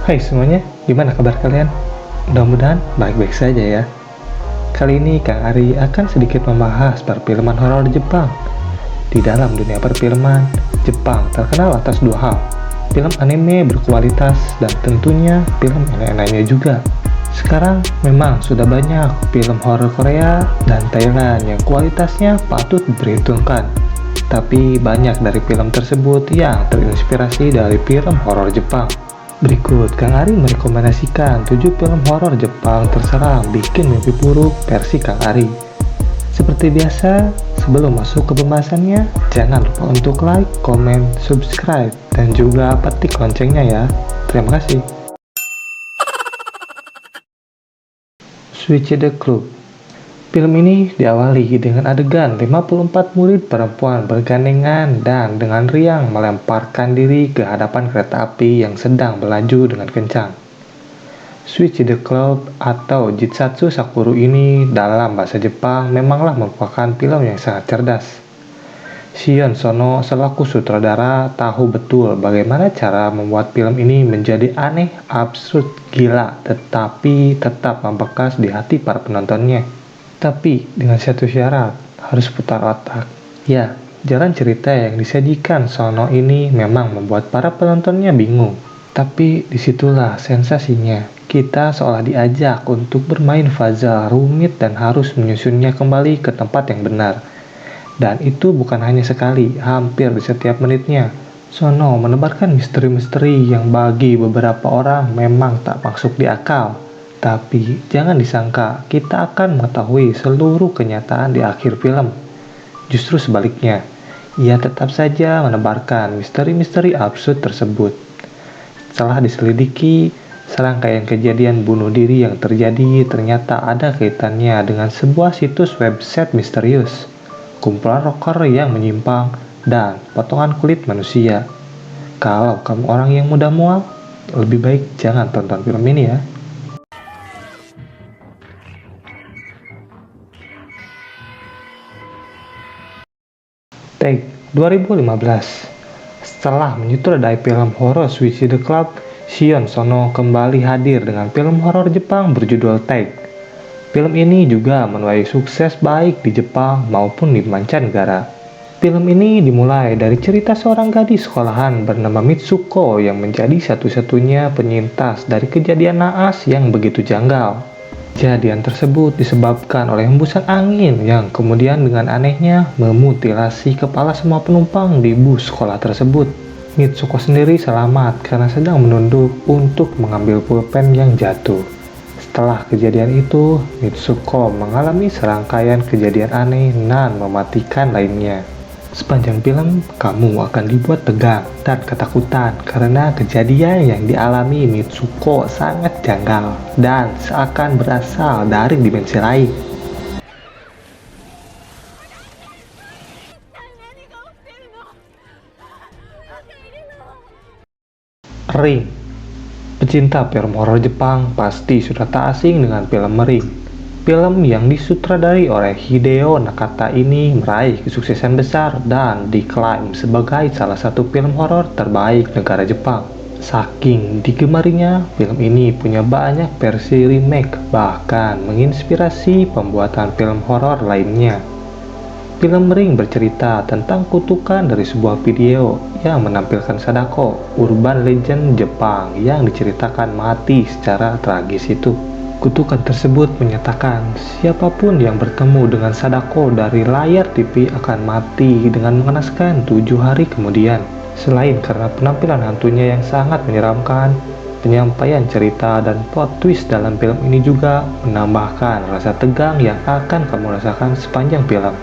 Hai semuanya, gimana kabar kalian? Mudah-mudahan baik-baik saja ya. Kali ini Kang Ari akan sedikit membahas perfilman horor Jepang. Di dalam dunia perfilman, Jepang terkenal atas dua hal. Film anime berkualitas dan tentunya film lain-lainnya juga. Sekarang memang sudah banyak film horor Korea dan Thailand yang kualitasnya patut diperhitungkan. Tapi banyak dari film tersebut yang terinspirasi dari film horor Jepang. Berikut Kang Ari merekomendasikan 7 film horor Jepang terserang bikin mimpi buruk versi Kang Ari. Seperti biasa, sebelum masuk ke pembahasannya, jangan lupa untuk like, komen, subscribe, dan juga petik loncengnya ya. Terima kasih. Switch the Club. Film ini diawali dengan adegan 54 murid perempuan bergandengan dan dengan riang melemparkan diri ke hadapan kereta api yang sedang melaju dengan kencang. Switch the Club atau Jitsatsu Sakuru ini dalam bahasa Jepang memanglah merupakan film yang sangat cerdas. Shion Sono selaku sutradara tahu betul bagaimana cara membuat film ini menjadi aneh, absurd, gila, tetapi tetap membekas di hati para penontonnya. Tapi dengan satu syarat, harus putar otak. Ya, jalan cerita yang disajikan Sono ini memang membuat para penontonnya bingung. Tapi disitulah sensasinya. Kita seolah diajak untuk bermain puzzle rumit dan harus menyusunnya kembali ke tempat yang benar. Dan itu bukan hanya sekali, hampir di setiap menitnya. Sono menebarkan misteri-misteri yang bagi beberapa orang memang tak masuk di akal. Tapi jangan disangka kita akan mengetahui seluruh kenyataan di akhir film. Justru sebaliknya, ia tetap saja menebarkan misteri-misteri absurd tersebut. Setelah diselidiki, serangkaian kejadian bunuh diri yang terjadi ternyata ada kaitannya dengan sebuah situs website misterius, kumpulan rocker yang menyimpang, dan potongan kulit manusia. Kalau kamu orang yang mudah mual, lebih baik jangan tonton film ini ya. Take 2015. Setelah menyutradai film horor Switch the Club, Shion Sono kembali hadir dengan film horor Jepang berjudul Take. Film ini juga menuai sukses baik di Jepang maupun di mancanegara. Film ini dimulai dari cerita seorang gadis sekolahan bernama Mitsuko yang menjadi satu-satunya penyintas dari kejadian naas yang begitu janggal. Kejadian tersebut disebabkan oleh hembusan angin yang kemudian dengan anehnya memutilasi kepala semua penumpang di bus sekolah tersebut. Mitsuko sendiri selamat karena sedang menunduk untuk mengambil pulpen yang jatuh. Setelah kejadian itu, Mitsuko mengalami serangkaian kejadian aneh dan mematikan lainnya. Sepanjang film, kamu akan dibuat tegang dan ketakutan karena kejadian yang dialami Mitsuko sangat janggal dan seakan berasal dari dimensi lain. Ring. Pecinta film horor Jepang pasti sudah tak asing dengan film Ring. Film yang disutradari oleh Hideo Nakata ini meraih kesuksesan besar dan diklaim sebagai salah satu film horor terbaik negara Jepang. Saking digemarinya, film ini punya banyak versi remake, bahkan menginspirasi pembuatan film horor lainnya. Film Ring bercerita tentang kutukan dari sebuah video yang menampilkan Sadako, urban legend Jepang yang diceritakan mati secara tragis itu. Kutukan tersebut menyatakan siapapun yang bertemu dengan Sadako dari layar TV akan mati dengan mengenaskan 7 hari kemudian. Selain karena penampilan hantunya yang sangat menyeramkan, penyampaian cerita dan plot twist dalam film ini juga menambahkan rasa tegang yang akan kamu rasakan sepanjang film.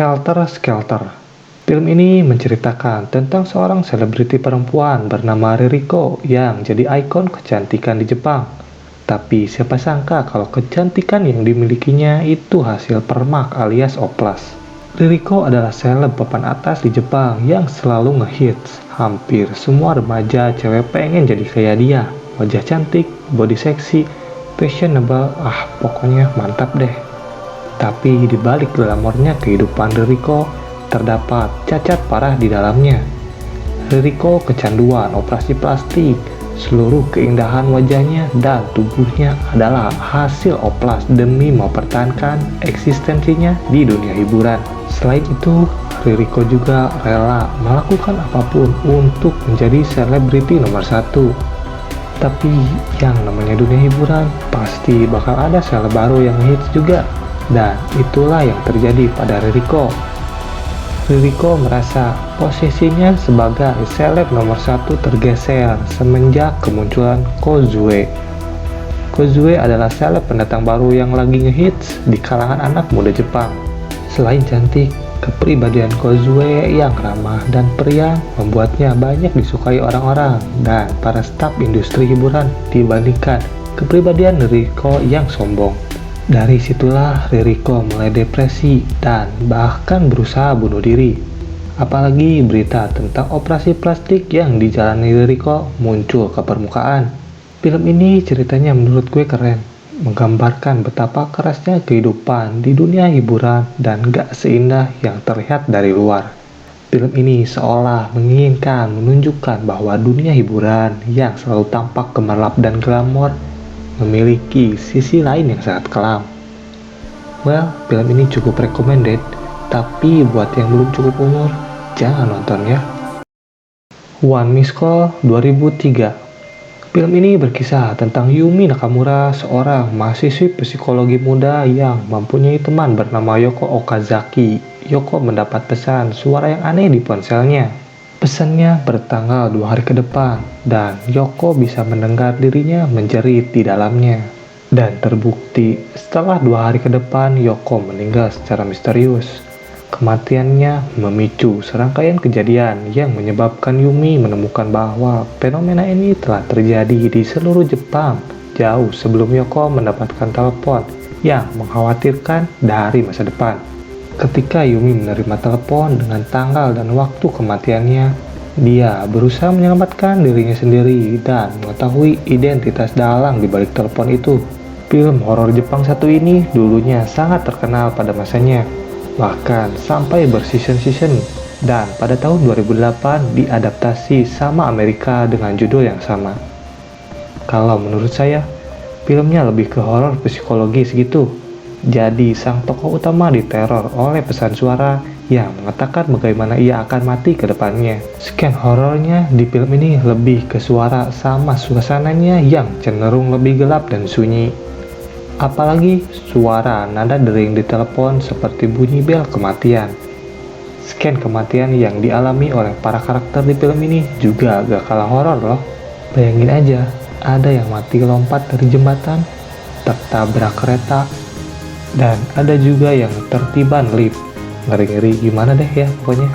Helter Skelter. Film ini menceritakan tentang seorang selebriti perempuan bernama Ririko yang jadi ikon kecantikan di Jepang. Tapi siapa sangka kalau kecantikan yang dimilikinya itu hasil permak alias oplas. Ririko adalah seleb papan atas di Jepang yang selalu ngehits. Hampir semua remaja cewek pengen jadi kayak dia. Wajah cantik, body seksi, fashionable, pokoknya mantap deh. Tapi di balik glamornya kehidupan Ririko, terdapat cacat parah di dalamnya. Ririko kecanduan operasi plastik. Seluruh keindahan wajahnya dan tubuhnya adalah hasil oplas demi mempertahankan eksistensinya di dunia hiburan. Selain itu, Ririko juga rela melakukan apapun untuk menjadi selebriti nomor satu. Tapi yang namanya dunia hiburan pasti bakal ada seleb baru yang hits juga. Dan itulah yang terjadi pada Ririko. Ririko merasa posisinya sebagai seleb nomor satu tergeser semenjak kemunculan Kozue. Kozue adalah seleb pendatang baru yang lagi ngehits di kalangan anak muda Jepang. Selain cantik, kepribadian Kozue yang ramah dan periang membuatnya banyak disukai orang-orang dan para staf industri hiburan dibandingkan kepribadian Ririko yang sombong. Dari situlah Ririko mulai depresi dan bahkan berusaha bunuh diri. Apalagi berita tentang operasi plastik yang dijalani Ririko muncul ke permukaan. Film ini ceritanya menurut gue keren, menggambarkan betapa kerasnya kehidupan di dunia hiburan dan gak seindah yang terlihat dari luar. Film ini seolah menginginkan menunjukkan bahwa dunia hiburan yang selalu tampak gemerlap dan glamor memiliki sisi lain yang sangat kelam. Well, film ini cukup recommended, tapi buat yang belum cukup umur, jangan nonton ya. One Miss Call 2003. Film ini berkisah tentang Yumi Nakamura, seorang mahasiswi psikologi muda yang mempunyai teman bernama Yoko Okazaki. Yoko mendapat pesan suara yang aneh di ponselnya. Pesannya bertanggal 2 hari ke depan, dan Yoko bisa mendengar dirinya menjerit di dalamnya. Dan terbukti, setelah 2 hari ke depan, Yoko meninggal secara misterius. Kematiannya memicu serangkaian kejadian yang menyebabkan Yumi menemukan bahwa fenomena ini telah terjadi di seluruh Jepang jauh sebelum Yoko mendapatkan telepon yang mengkhawatirkan dari masa depan. Ketika Yumi menerima telepon dengan tanggal dan waktu kematiannya, dia berusaha menyelamatkan dirinya sendiri dan mengetahui identitas dalang di balik telepon itu. Film horor Jepang satu ini dulunya sangat terkenal pada masanya, bahkan sampai berseason-season, dan pada tahun 2008 diadaptasi sama Amerika dengan judul yang sama. Kalau menurut saya, filmnya lebih ke horor psikologis gitu. Jadi sang tokoh utama diteror oleh pesan suara yang mengatakan bagaimana ia akan mati ke depannya. Scan horornya di film ini lebih ke suara sama suasananya yang cenderung lebih gelap dan sunyi. Apalagi suara nada dering di telepon seperti bunyi bel kematian. Scan kematian yang dialami oleh para karakter di film ini juga gak kalah horor loh. Bayangin aja, ada yang mati lompat dari jembatan, tertabrak kereta, dan ada juga yang tertiban lift. Ngeri-ngeri gimana deh ya pokoknya.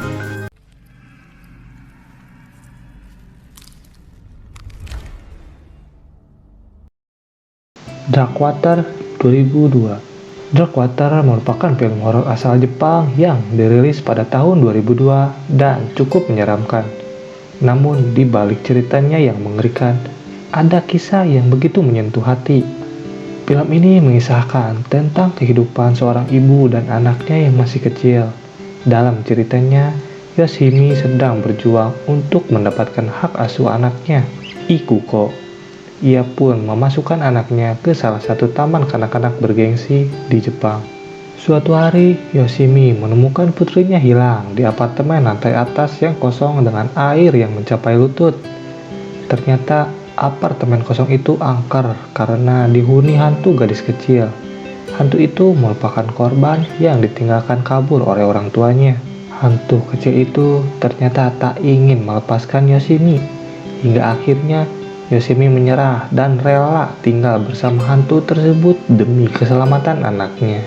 Darkwater 2002. Darkwater merupakan film horor asal Jepang yang dirilis pada tahun 2002 dan cukup menyeramkan. Namun di balik ceritanya yang mengerikan, ada kisah yang begitu menyentuh hati. Film ini mengisahkan tentang kehidupan seorang ibu dan anaknya yang masih kecil. Dalam ceritanya, Yoshimi sedang berjuang untuk mendapatkan hak asuh anaknya, Ikuko. Ia pun memasukkan anaknya ke salah satu taman kanak-kanak bergengsi di Jepang. Suatu hari, Yoshimi menemukan putrinya hilang di apartemen lantai atas yang kosong dengan air yang mencapai lutut. Ternyata apartemen kosong itu angker karena dihuni hantu gadis kecil. Hantu itu merupakan korban yang ditinggalkan kabur oleh orang tuanya. Hantu kecil itu ternyata tak ingin melepaskan Yoshimi. Hingga akhirnya Yoshimi menyerah dan rela tinggal bersama hantu tersebut demi keselamatan anaknya.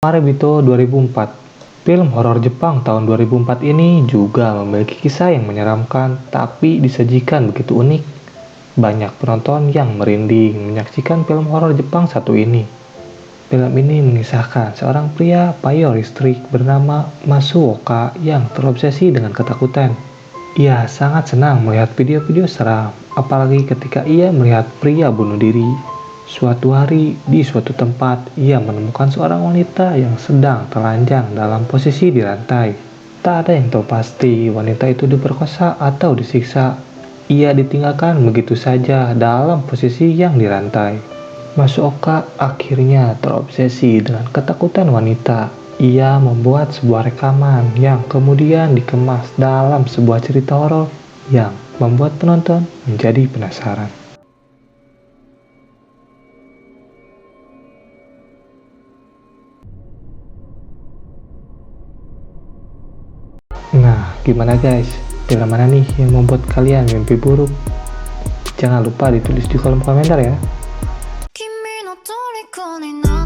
Marebito 2004. Film horor Jepang tahun 2004 ini juga memiliki kisah yang menyeramkan tapi disajikan begitu unik. Banyak penonton yang merinding menyaksikan film horor Jepang satu ini. Film ini mengisahkan seorang pria payah listrik bernama Masuoka yang terobsesi dengan ketakutan. Ia sangat senang melihat video-video seram, apalagi ketika ia melihat pria bunuh diri. Suatu hari, di suatu tempat, ia menemukan seorang wanita yang sedang telanjang dalam posisi dirantai. Tak ada yang tahu pasti wanita itu diperkosa atau disiksa. Ia ditinggalkan begitu saja dalam posisi yang dirantai. Masuoka akhirnya terobsesi dengan ketakutan wanita. Ia membuat sebuah rekaman yang kemudian dikemas dalam sebuah cerita horor yang membuat penonton menjadi penasaran. Nah, gimana guys? Film mana nih yang membuat kalian mimpi buruk? Jangan lupa ditulis di kolom komentar ya. 君の虜にな